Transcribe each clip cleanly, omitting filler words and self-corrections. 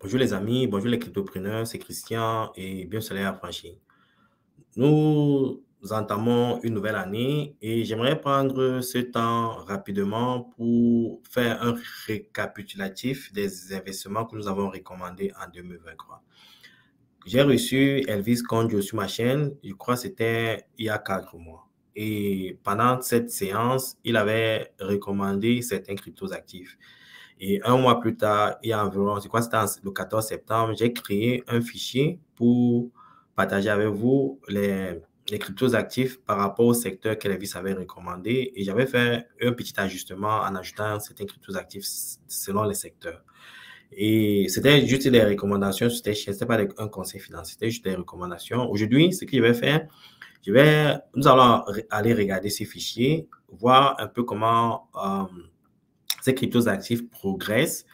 Bonjour les amis, bonjour les cryptopreneurs, c'est Christian et bien soleil affranchi. Nous entamons une nouvelle année et j'aimerais prendre ce temps rapidement pour faire un récapitulatif des investissements que nous avons recommandés en 2023. J'ai reçu Elvis Conjo sur ma chaîne, je crois que c'était il y a 4 mois. Et pendant cette séance, il avait recommandé certains cryptos actifs. Et un mois plus tard, il y a environ, je crois que c'était le 14 septembre, j'ai créé un fichier pour partager avec vous les cryptos actifs par rapport au secteur qu'Elvis avait recommandé. Et j'avais fait un petit ajustement en ajoutant certains cryptos actifs selon les secteurs. Et c'était juste des recommandations sur cette chaîne, c'était pas un conseil financier, c'était juste des recommandations. Aujourd'hui, ce que je vais faire, nous allons aller regarder ces fichiers, voir un peu comment ces cryptos actifs progressent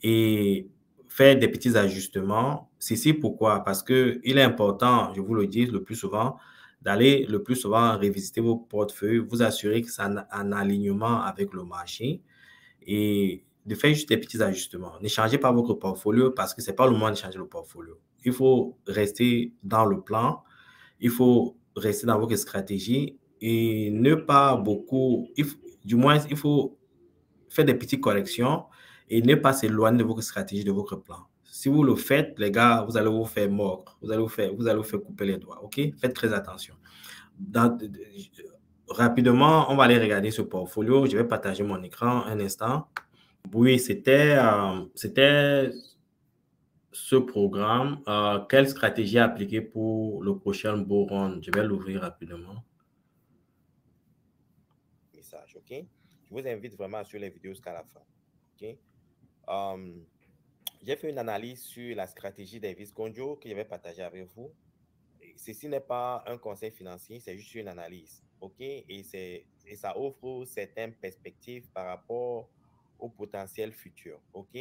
et faire des petits ajustements. Ceci pourquoi? Parce que il est important, je vous le dis le plus souvent, d'aller le plus souvent revisiter vos portefeuilles, vous assurer que c'est en alignement avec le marché et de faire juste des petits ajustements. Ne changez pas votre portfolio parce que ce n'est pas le moment de changer le portfolio. Il faut rester dans le plan, il faut rester dans votre stratégie et ne pas beaucoup, du moins, il faut faire des petites corrections et ne pas s'éloigner de votre stratégie, de votre plan. Si vous le faites, les gars, vous allez vous faire mordre, vous allez vous faire couper les doigts, ok? Faites très attention. Rapidement, on va aller regarder ce portfolio. Je vais partager mon écran un instant. Oui, c'était ce programme. Quelle stratégie appliquer pour le prochain bull run? Je vais l'ouvrir rapidement. Message, ok? Je vous invite vraiment à suivre les vidéos jusqu'à la fin, ok? J'ai fait une analyse sur la stratégie d'Elvis Conjo que je vais partager avec vous. Ceci n'est pas un conseil financier, c'est juste une analyse, ok? Et ça offre certaines perspectives par rapport au potentiel futur, ok?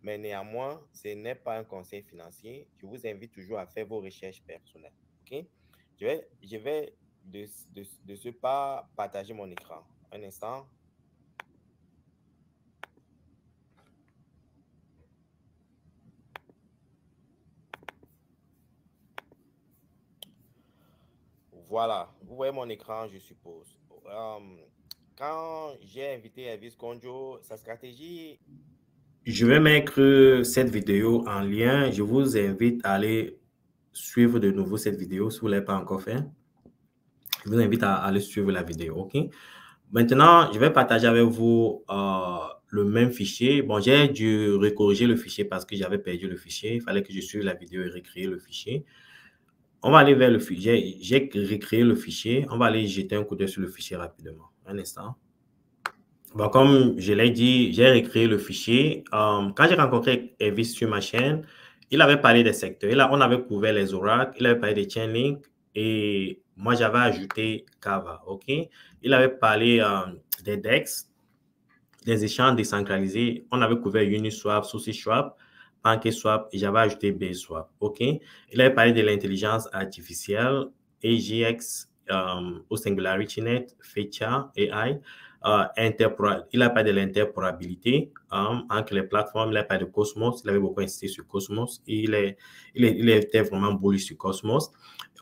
Mais néanmoins, ce n'est pas un conseil financier. Je vous invite toujours à faire vos recherches personnelles, ok? Je vais de ce pas partager mon écran. Un instant. Voilà, vous voyez mon écran, je suppose. Quand j'ai invité Elvis Conjo, sa stratégie. Je vais mettre cette vidéo en lien. Je vous invite à aller suivre de nouveau cette vidéo si vous ne l'avez pas encore fait. Je vous invite à aller suivre la vidéo, OK? Maintenant, je vais partager avec vous le même fichier. Bon, j'ai dû recorriger le fichier parce que j'avais perdu le fichier. Il fallait que je suive la vidéo et recréer le fichier. On va aller vers le fichier. J'ai recréé le fichier. On va aller jeter un coup d'œil sur le fichier rapidement. Un instant. Bon, comme je l'ai dit, j'ai recréé le fichier. Quand j'ai rencontré Elvis sur ma chaîne, il avait parlé des secteurs. Là, on avait couvert les oracles, il avait parlé des Chainlink et moi, j'avais ajouté Kava, OK? Il avait parlé des DEX, des échanges décentralisés. On avait couvert Uniswap, SushiSwap, PancakeSwap et j'avais ajouté Bswap, OK? Il avait parlé de l'intelligence artificielle, AGX, au SingularityNet, Fecha, AI. Il a parlé de l'interopérabilité entre les plateformes, il a parlé de Cosmos, il avait beaucoup insisté sur Cosmos, il était vraiment bullish sur Cosmos.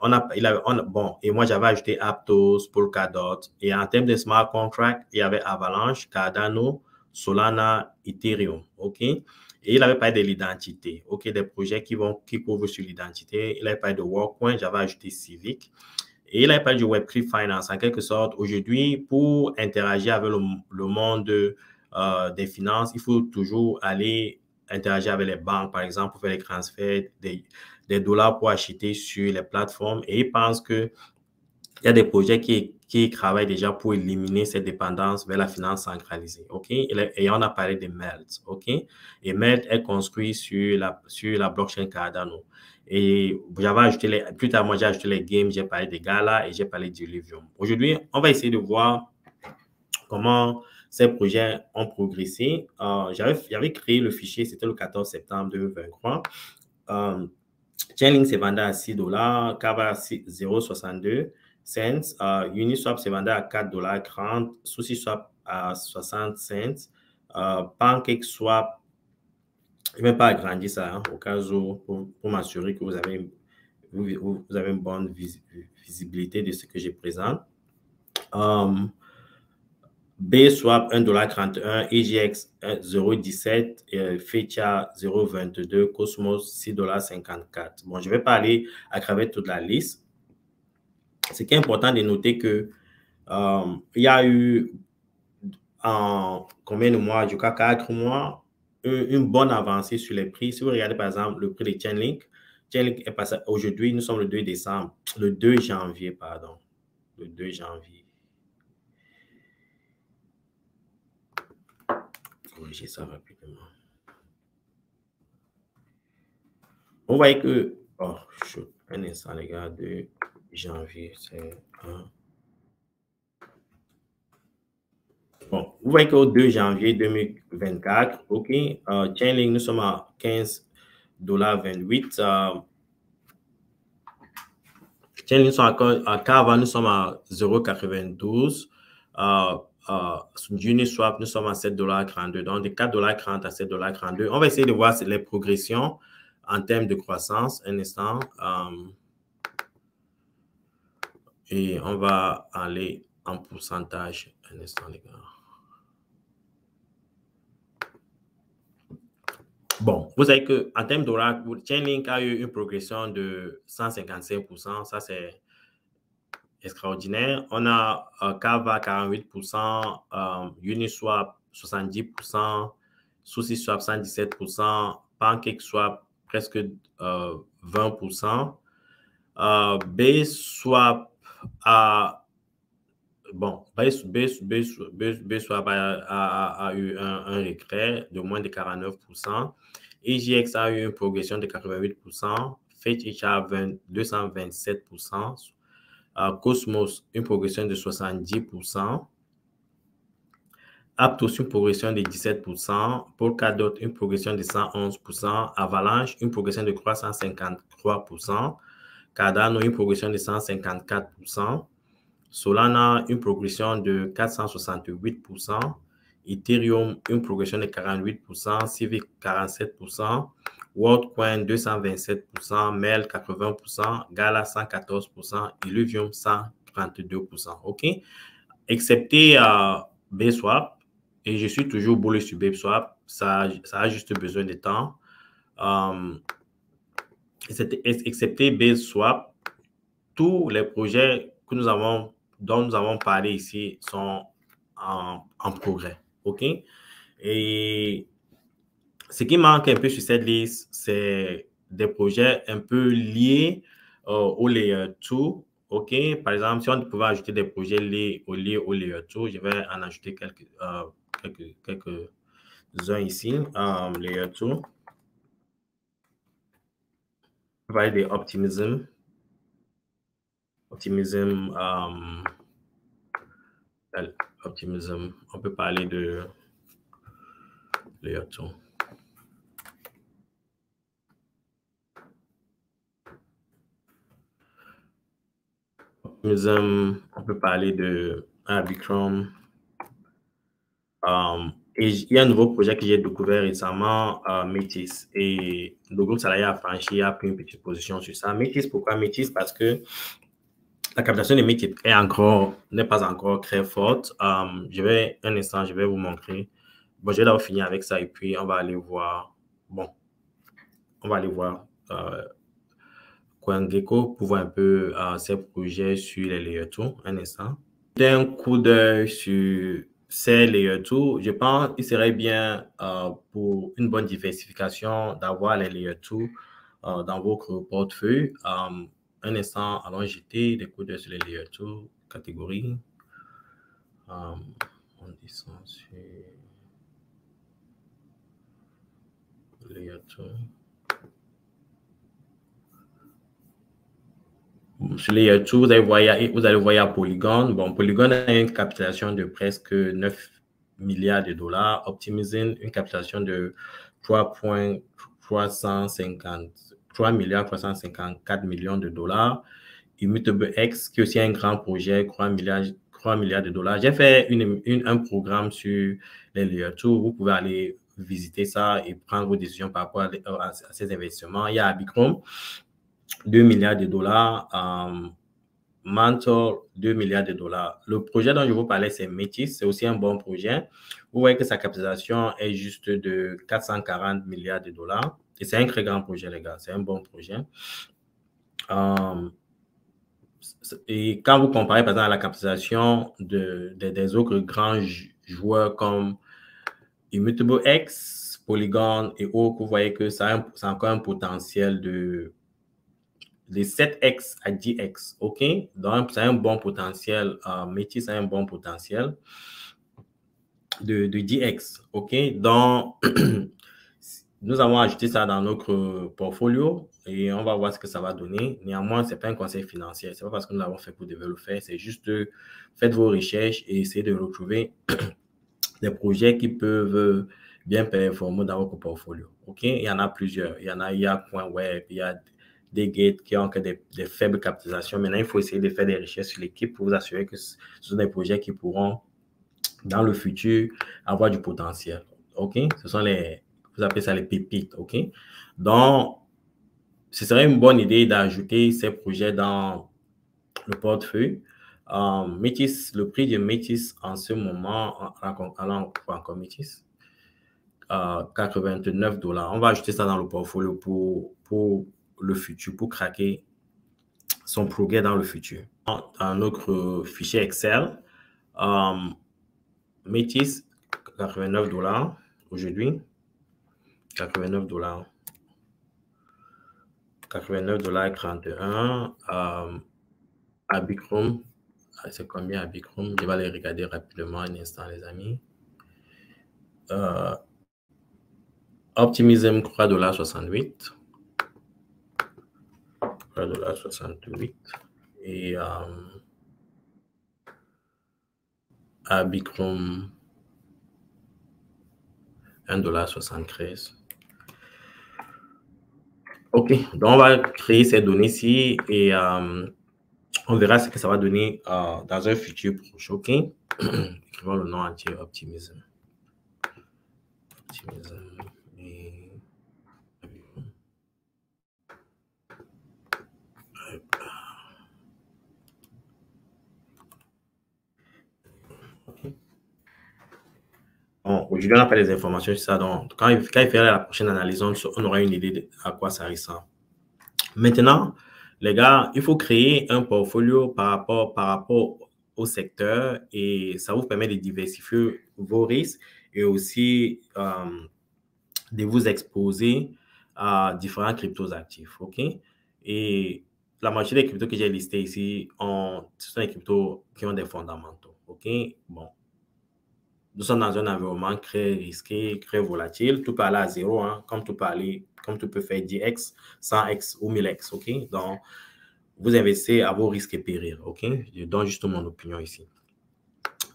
Bon, et moi j'avais ajouté Aptos, Polkadot, et en termes de smart contract, il y avait Avalanche, Cardano, Solana, Ethereum, ok? Et il avait parlé de l'identité, ok, des projets qui couvrent sur l'identité. Il avait parlé de Workpoint, j'avais ajouté Civic. Et il avait parlé du Web3 Finance. En quelque sorte, aujourd'hui, pour interagir avec le monde des finances, il faut toujours aller interagir avec les banques, par exemple, pour faire les transferts des dollars pour acheter sur les plateformes. Et il pense qu'il y a des projets qui travaillent déjà pour éliminer cette dépendance vers la finance centralisée. OK? Et on a parlé de Melt. OK? Et Melt est construit sur la blockchain Cardano. Et j'avais ajouté plus tard, moi, j'ai ajouté les games, j'ai parlé de Gala et j'ai parlé du Livium. Aujourd'hui, on va essayer de voir comment ces projets ont progressé. J'avais créé le fichier, c'était le 14 septembre 2023. Chainlink s'est vendu à $6, Kava à 0,62 cents, Uniswap s'est vendu à $4,30, SushiSwap à 60 cents, PancakeSwap Je ne vais pas agrandir ça au cas où pour m'assurer que vous avez une bonne visibilité de ce que je présente. BSwap 1,31 $, EGX 0,17, Fecha 0,22, Cosmos 6,54 $. Bon, je ne vais pas aller à travers toute la liste. Ce qui est important de noter que il y a eu en combien de mois, je crois 4 mois, une bonne avancée sur les prix. Si vous regardez par exemple le prix de Chainlink, Chainlink est passé aujourd'hui, nous sommes le 2 décembre, le 2 janvier, pardon, le 2 janvier. Corriger ça rapidement. On voit que, oh, un instant les gars, 2 janvier, c'est un. Bon, vous voyez qu'au 2 janvier 2024, OK, Chainlink, nous sommes à 15,28 $. Chainlink, nous sommes à Carva, nous sommes à 0,92 $. Uniswap, nous sommes à 7,32 $. Donc, de 4,30 $ à 7,32 $. On va essayer de voir les progressions en termes de croissance. Un instant. Et on va aller en pourcentage. Un instant, les gars. Bon, vous savez qu'en termes d'oracle, Chainlink a eu une progression de 155%. Ça, c'est extraordinaire. On a Carva 48%, Uniswap 70%, SushiSwap 117%, PancakeSwap presque 20%. BSwap a BSwap a eu un regret de moins de 49%. EGX a eu une progression de 88%. Fetch a 227%. Cosmos, une progression de 70%. Aptos, une progression de 17%. Polkadot, une progression de 111%. Avalanche, une progression de 353%. Cardano, une progression de 154%. Solana, une progression de 468%. Ethereum, une progression de 48%. Civic, 47%. WorldCoin, 227%. MEL, 80%. Gala, 114%. Illuvium, 132%. OK? Excepté BSwap, et je suis toujours bullish sur BSwap, ça a juste besoin de temps. Excepté BSwap, tous les projets que dont nous avons parlé ici sont en progrès. OK? Et ce qui manque un peu sur cette liste, c'est des projets un peu liés au Layer 2. OK? Par exemple, si on pouvait ajouter des projets liés au Layer 2, je vais en ajouter quelques-uns ici. Layer 2. On va parler de Optimism. Optimism. On peut parler de Layer 2. On peut parler de Bikram. Et il y a un nouveau projet que j'ai découvert récemment, Métis. Et le groupe salarié a franchi, a pris une petite position sur ça. Métis, pourquoi Métis? Parce que la captation de Métis n'est pas encore très forte. Un instant, je vais vous montrer. Bon, je vais d'abord finir avec ça et puis on va aller voir. Bon, on va aller voir CoinGecko pour voir un peu ces projets sur les Layer 2. Un instant. D'un coup d'œil sur ces Layer 2, je pense qu'il serait bien pour une bonne diversification d'avoir les Layer 2 dans votre portefeuille. Un instant, allons jeter des coups d'œil sur les Layer 2 catégories. On descend sur Layer 2. Sur Layer 2, vous allez voir Polygon. Bon, Polygon a une capitalisation de presque 9 milliards de dollars. Optimism, une capitalisation de 3 milliards 354 millions de dollars. Immutable X, qui est aussi un grand projet, 3 milliards de dollars. J'ai fait un programme sur les Layer 2. Vous pouvez aller visiter ça et prendre vos décisions par rapport à ces investissements. Il y a Abichrome, 2 milliards de dollars. Mentor, 2 milliards de dollars. Le projet dont je vous parlais, c'est Métis. C'est aussi un bon projet. Vous voyez que sa capitalisation est juste de 440 milliards de dollars. Et c'est un très grand projet, les gars. C'est un bon projet. Et quand vous comparez, par exemple, à la capitalisation des autres grands joueurs comme Immutable X, Polygon et autres, vous voyez que ça a encore un potentiel de 7x à 10x, OK? Donc, c'est un bon potentiel. Métis a un bon potentiel de 10x, OK? Donc, nous avons ajouté ça dans notre portfolio et on va voir ce que ça va donner. Néanmoins, ce n'est pas un conseil financier. Ce n'est pas parce que nous l'avons fait pour devoir le faire. C'est juste faites vos recherches et essayez de retrouver des projets qui peuvent bien performer dans votre portfolio, OK? Il y en a plusieurs. Il y a .web, il y a des gates qui ont que des faibles capitalisations. Maintenant, il faut essayer de faire des recherches sur l'équipe pour vous assurer que ce sont des projets qui pourront, dans le futur, avoir du potentiel. OK? Ce sont vous appelez ça les pépites. OK? Donc, ce serait une bonne idée d'ajouter ces projets dans le portefeuille. Métis, le prix de Métis en ce moment, allons encore Métis, 89 $. On va ajouter ça dans le portfolio pour le futur, pour craquer son progrès dans le futur. Dans notre fichier Excel, Métis, 89 $ aujourd'hui. 89 $. 89,31 $. Abichrome, c'est combien Abichrome? Je vais aller regarder rapidement un instant, les amis. Optimism, 3,68 $. 3,68 $. Et Abichrome, 1,73 $. OK, donc on va créer ces données-ci et on verra ce que ça va donner dans un futur proche. OK, écrivons le nom entier, Optimism. Optimism et... Bon, aujourd'hui, on n'a pas les informations sur ça. Donc, quand il fera la prochaine analyse, on aura une idée de à quoi ça ressemble. Maintenant, les gars, il faut créer un portfolio par rapport au secteur et ça vous permet de diversifier vos risques et aussi de vous exposer à différents cryptos actifs. OK? Et la majorité des cryptos que j'ai listés ici, ce sont des cryptos qui ont des fondamentaux. OK? Bon. Nous sommes dans un environnement très risqué, très volatile. Tout peut aller à zéro, hein, comme tout peut faire 10x, 100x ou 1000x. OK? Donc, vous investissez à vos risques et périls. OK? Je donne juste mon opinion ici.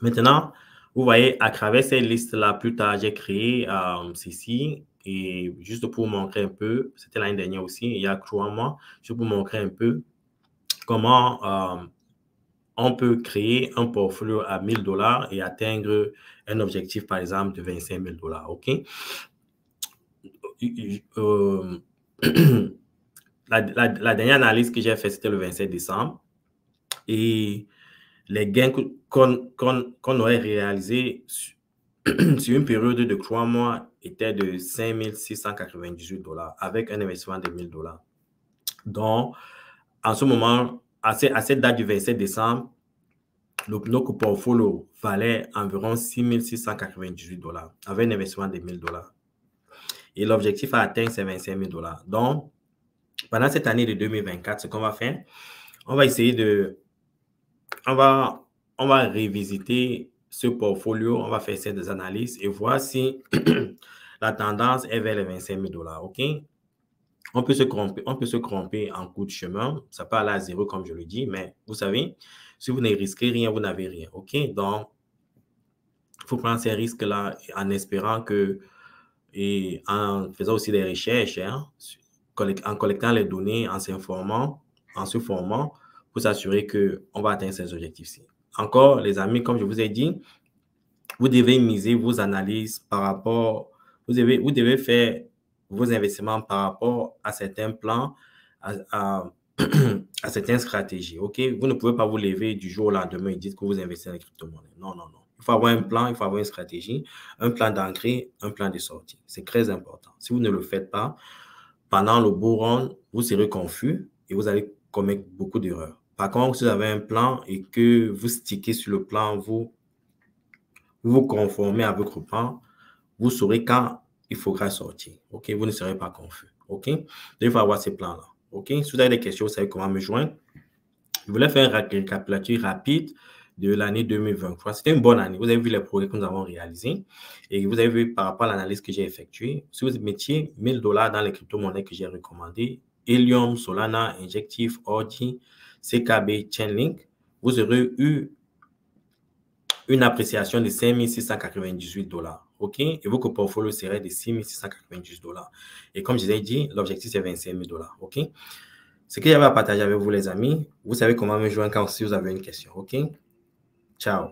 Maintenant, vous voyez, à travers cette liste-là, plus tard, j'ai créé ceci. Et juste pour vous montrer un peu, c'était l'année dernière aussi, il y a 3 mois, juste pour vous montrer un peu comment on peut créer un portfolio à 1 000 $ et atteindre un objectif, par exemple, de 25 000 $. OK? La dernière analyse que j'ai faite, c'était le 27 décembre. Et les gains qu'on aurait réalisés sur une période de 3 mois étaient de 5 698 $ avec un investissement de 1 000 $. Donc, en ce moment, à cette date du 27 décembre, notre portfolio valait environ 6 698 $ avec un investissement de 1 000 $. Et l'objectif à atteindre, c'est 25 000 $. Donc, pendant cette année de 2024, ce qu'on va faire, on va essayer de... On va revisiter ce portfolio, on va faire des analyses et voir si la tendance est vers les 25 000 $. OK? On peut se tromper en cours de chemin. Ça peut aller à zéro, comme je le dis, mais vous savez, si vous ne risquez rien, vous n'avez rien. OK? Donc, il faut prendre ces risques-là en espérant que, et en faisant aussi des recherches, hein, en collectant les données, en s'informant, en se formant, pour s'assurer qu'on va atteindre ces objectifs-ci. Encore, les amis, comme je vous ai dit, vous devez miser vos analyses par rapport Vous devez faire vos investissements par rapport à certains plans, à certaines stratégies. OK? Vous ne pouvez pas vous lever du jour au lendemain et dire que vous investissez dans les crypto-monnaies. Non, non, non. Il faut avoir un plan, il faut avoir une stratégie, un plan d'entrée, un plan de sortie. C'est très important. Si vous ne le faites pas, pendant le bull run, vous serez confus et vous allez commettre beaucoup d'erreurs. Par contre, si vous avez un plan et que vous stickez sur le plan, vous vous conformez à votre plan, vous saurez quand il faudra sortir. OK? Vous ne serez pas confus. OK? Donc, il faut avoir ces plans-là. OK? Si vous avez des questions, vous savez comment me joindre. Je voulais faire un récapitulatif rapide de l'année 2023. C'était une bonne année. Vous avez vu les progrès que nous avons réalisés et vous avez vu par rapport à l'analyse que j'ai effectuée. Si vous mettiez $1000 dans les crypto-monnaies que j'ai recommandées, Helium, Solana, Injective, Ordi, CKB, Chainlink, vous aurez eu une appréciation de $5698. OK? Et votre portfolio serait de $6698. Et comme je vous ai dit, l'objectif, c'est $25,000. OK? Ce que j'avais à partager avec vous, les amis, vous savez comment me joindre quand si vous avez une question. OK? Ciao.